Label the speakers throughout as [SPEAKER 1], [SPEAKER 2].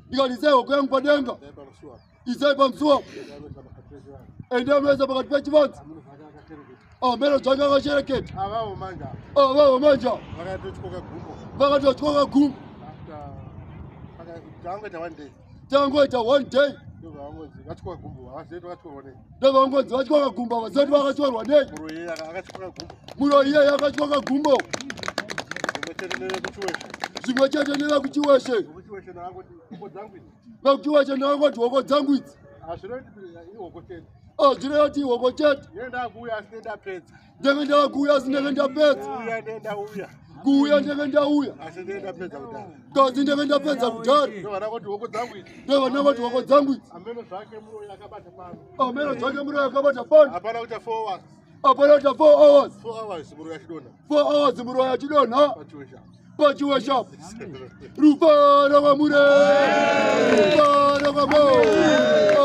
[SPEAKER 1] ndikati hoko yangu padenga isai pamsuwa ende meza pakati pechivanza amene dzange akashereketa avawo manja vakatotyoka gumbo tangoita one day ndovangonzi vachikoka gumbo avazoti vakatyorwa nei muno iye yakatyoka gumbo zvimwe chete nevakuchiweshe vakuchiweshe ndavangoti hoko dzangu idzi zvinoti hoko chete ndenge ndavakuuya asi ndenge ndapedza kuuya ndenge ndauya kasi ndenge ndapedza kudhara ndovana kuti hoko dzangu idzi amene zvake muro yakabata pano hapana kuita 4 hours 4 hours muro yachidonha pachiweshapo rufaro kwamure rufaro kwamoriro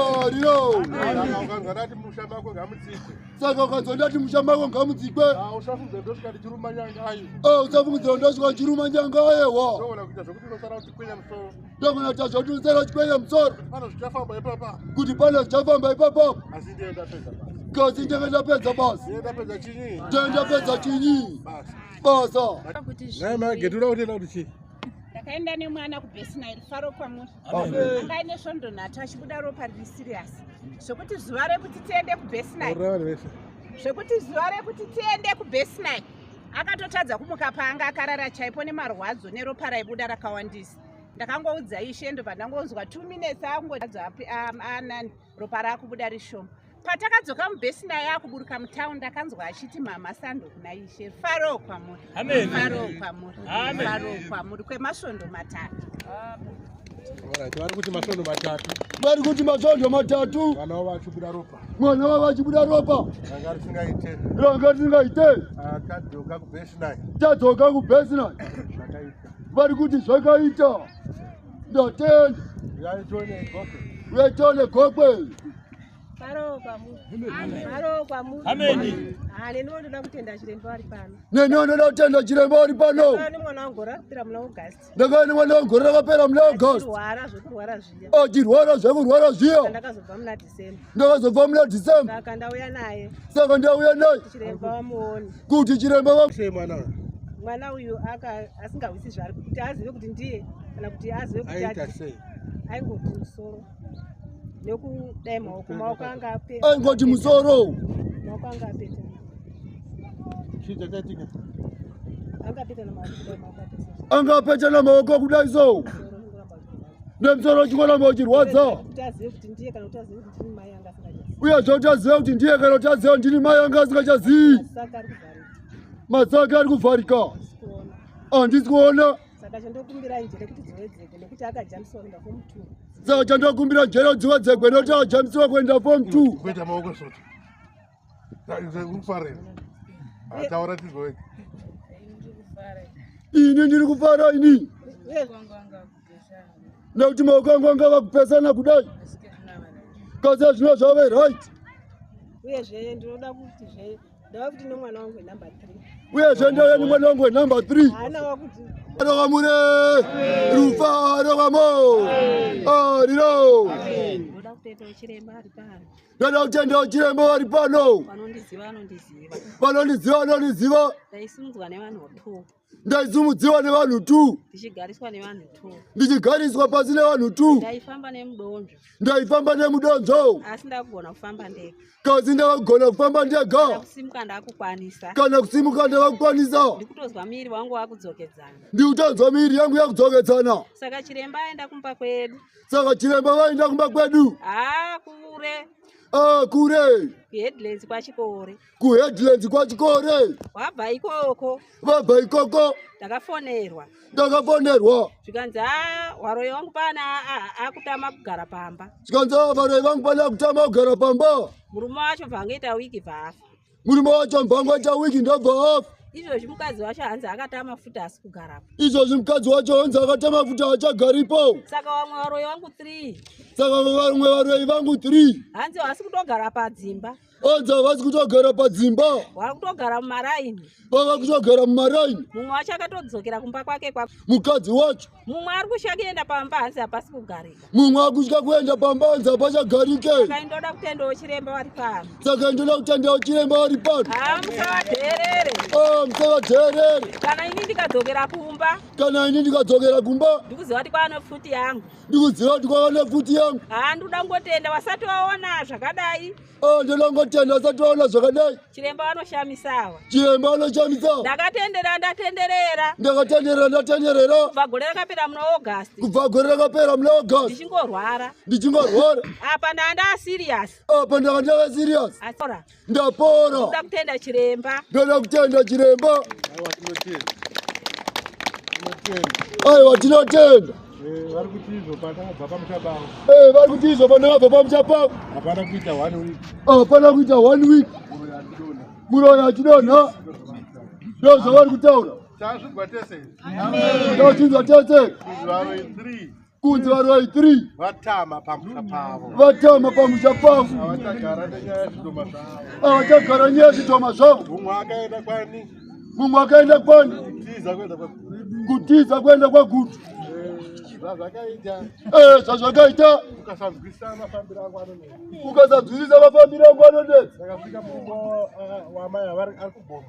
[SPEAKER 1] saka ukazondati mushamba wako ngamutsikwe usafungidzira ndosvika chiruma nyangayewa ndogona kuita zvokuti usara chikwenya musoro kuti pane zvichafamba ipapapo kasi ndenge ndapedza basa ndenge ndapedza chinyi basa
[SPEAKER 2] gedura utenda kuti chii
[SPEAKER 3] ndakaenda nemwana kubhesina rufaro kwamuri anga ine svondo nhatu achibuda ropa riri siriasi zvokuti zuva rekuti tiende kubhesinai akatotadza kumuka paanga akarara chaipo nemarwadzo neropa raibuda rakawandisa ndakangoudza ishe ndobva ndangonzwa 2 minutes anani ropa rakubuda rishoma patakadzoka mubhesina yakuburuka mutauni ndakanzwa achiti mama sando kuna ishe faro kwamuri kwemasvondo matatu
[SPEAKER 1] vari kuti masvondo matatu mwana wavo achibuda ropa ranga risingaite tadzoka kubhesinai vari kuti zvakaita ndatenda uyatone gokwe nenondoda kutenda chiremba vari pano ndakava nemwana wangore rakapera muna august achirwara zvekurwara zviya ndakazobva muna dhisemba saka ndauya naye kuti chiremba
[SPEAKER 4] mwana uyu asingawisi zvari kuti azive kuti ndiye kana kuti azive kuti aingoti musoro nekudai maoko anga
[SPEAKER 1] aingoti musoro
[SPEAKER 4] maoko anga apeta
[SPEAKER 1] anga apeta namaoko kudai so nemusoro chikoramba uchirwadza uye zvoti azive kuti ndiye kana kuti azive ndini mai anga asingachazivi masaka ari kuvharika handisi kuona
[SPEAKER 4] saka chandokumbira njere kuti dziwedzekwe nekuti akajamisiwa kuenda form 2
[SPEAKER 1] saka chandokumbira njere dziwedzekwe nekuti akajamisiwa kuenda form 2
[SPEAKER 2] kuita maoko soto ukufarira ataura tizoe
[SPEAKER 1] ini ndiri kufara ini nekuti maoko angu anga vakupesana kudai kasi zvino zvave right
[SPEAKER 4] uyezve ndinoda kuti ndava kuti nemwana wangu wenumber 3
[SPEAKER 1] uyezve ndauya nemwana wangu wenumber 3
[SPEAKER 4] haana wakuti
[SPEAKER 1] rokamure rufaro kwamo riro ndoda kutendawo chiremba vari pano vanondiziva ndaisimudziwa nevanhu 2 ndichigariswa pasi nevanhu 2 ndaifamba nemudonzvo kasi ndakagona kufamba ndega kana kusimuka ndavakukwanisa ndikutonzwa miri yangu yakudzokedzana
[SPEAKER 4] saka chiremba aenda kumba kwedu
[SPEAKER 1] vaenda kumba kwedu kure kuheadlands kwachikore vabva ikoko ndakafonerwa
[SPEAKER 4] zvikanzi hwaroi vangu pana akutama kugara pamba murume wacho bvangoita wiki bvafa
[SPEAKER 1] ndobva afa
[SPEAKER 4] izvozvi mukadzi wacho hanzi akatama mafuta asi kugarapo
[SPEAKER 1] achagaripo
[SPEAKER 4] saka vamwe varoi vangu 3
[SPEAKER 1] vangu 3
[SPEAKER 4] hanzi vasi kutogara padzimba
[SPEAKER 1] Anza vasi kutogara padzimba.
[SPEAKER 4] Vari kutogara mumaraini.
[SPEAKER 1] Vava kutogara mumaraini.
[SPEAKER 4] Mumwe wacho akatodzokera kumba kwake kwake.
[SPEAKER 1] Mukadzi wacho.
[SPEAKER 4] Mumwe ari kutya kuenda pamba hanzi hapasi kugarika.
[SPEAKER 1] Mumwe akutya kuenda pamba hanzi hapachagarike.
[SPEAKER 4] Saka indoda kutendawo chiremba vari pano.
[SPEAKER 1] Saka indoda kutendawo chiremba vari pano.
[SPEAKER 4] Musavadherere.
[SPEAKER 1] Musavadherere.
[SPEAKER 4] Kana ini ndikadzokera kumba.
[SPEAKER 1] Kana ini ndikadzokera kumba.
[SPEAKER 4] Ndikuziva kuti kwaane futi yangu.
[SPEAKER 1] Ndikuziva kuti kwaane futi yangu.
[SPEAKER 4] Ndoda ngotenda wasati waona zvakadai.
[SPEAKER 1] Ndoda ngotenda wasati waona zvakadai.
[SPEAKER 4] Chiremba vanoshamisawa.
[SPEAKER 1] Chiremba vanoshamisawa.
[SPEAKER 4] Ndakatenderera ndatenderera.
[SPEAKER 1] Ndakatenderera ndatenderera.
[SPEAKER 4] Kubva gore rakapera muna August.
[SPEAKER 1] Kubva gore rakapera muna August.
[SPEAKER 4] Ndichingorwara.
[SPEAKER 1] Ndichingorwara.
[SPEAKER 4] Apa ndanga serious.
[SPEAKER 1] Apa ndanga serious.
[SPEAKER 4] Asora.
[SPEAKER 1] Ndapora.
[SPEAKER 4] Ndoda kutenda chiremba.
[SPEAKER 1] Ndoda kutenda chiremba. Aiwa tinotenda.
[SPEAKER 2] Vari kuti izvo pandakabva pamuchabangu.
[SPEAKER 1] Vari kuti izvo pandakabva pamuchabangu.
[SPEAKER 2] Hapana kuita 1 week.
[SPEAKER 1] Hapana kuita 1 week. Muroya achidonha. Ndozvavari kutaura.
[SPEAKER 2] Tazvigwa tese.
[SPEAKER 1] Tachinzwa tese.
[SPEAKER 2] Kunzi vari 3.
[SPEAKER 1] Kunzi vari 3.
[SPEAKER 2] Vatama pamusha pavo.
[SPEAKER 1] Vatama pamusha pavo.
[SPEAKER 2] Havachagara nenyaya yezvidhoma zvavo.
[SPEAKER 1] Havachagara nenyaya yezvidhoma zvavo.
[SPEAKER 2] Mumwe akaenda kwani.
[SPEAKER 1] Mumwe akaenda kwani.
[SPEAKER 2] Kutiza kuenda kwagutu.
[SPEAKER 1] Kutiza kuenda kwagutu.
[SPEAKER 2] Zvazvakaita.
[SPEAKER 1] Zvazvakaita.
[SPEAKER 2] Ukasanzwisisa mafambiro angu anonetsa.
[SPEAKER 1] Ukasanzwisisa mafambiro angu anonetsa.
[SPEAKER 2] Ndakasvika murume wamai avari ari kugomo.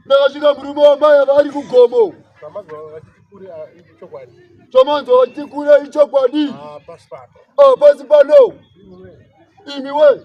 [SPEAKER 1] Ndakasvika murume wamai avari kugomo.
[SPEAKER 2] Zvamazwa vachiti kuri ichokwadi.
[SPEAKER 1] Zvamazwa vachiti kuri ichokwadi.
[SPEAKER 2] Pasi pano.
[SPEAKER 1] Pasi pano. Imi we.